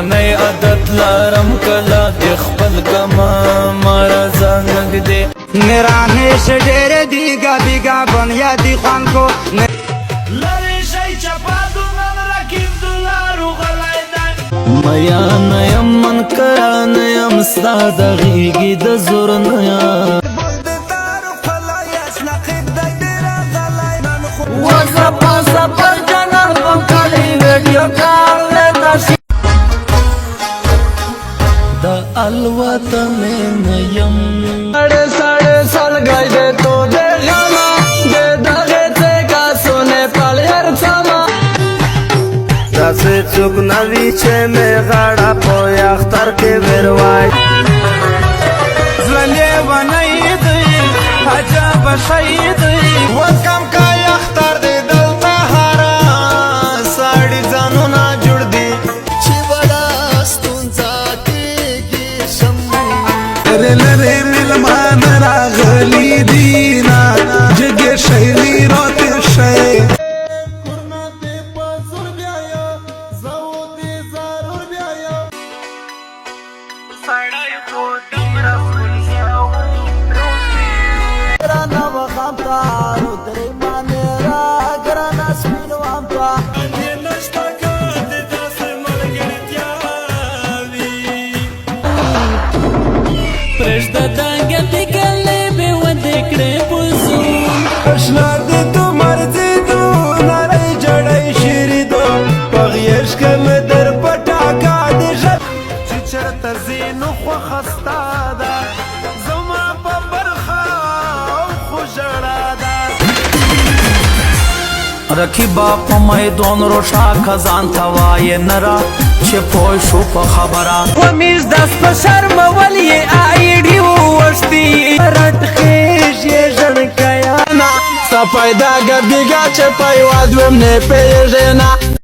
لیونی عادت لارم کلا دی خپل کما مرزا نگدے میرا نیش ډېر دیګا بیګا بنیادی خوان کو لری شي چپادو نن رکیب دلارو غلای دای میا نیم من کرا نیم ستا د غیږې د زور نیا وزپا سپر جنر بکلی ویڈیو کال لیتا شی دا الوطن نیم ساڑے ساڑے سال گئی دے تو دے غانا دے داغے تے کا سونے پال ہر ساما داسې څوک نه وي چې مې غاړه په اختر کې ویروای زړه لیونی دی عجب شی دی وکم کا اختر دی دلته هره ساړي ځانونه جوړ دي چې وړه ستونزه کېږي شم لري ملمان راغلي دینا جګې شهلی راته شي پرشده دنگه پیکلی بی و دکره بزون اشنا د تو مرزي دو نړۍ جړۍ شری دو پغیش کم در پټا کا دې چې چرته زینو خو خستا ده زما په برخه خو ژړا ده رکیبا په میدان روشا خزان توای نرا چې پوه شو په خبره ومیز دست په شرم ولی آیډي وشتي رټ خېش یې ژړ کیا نا سپایدا ګدګا چې پای وادوم نه پیژنه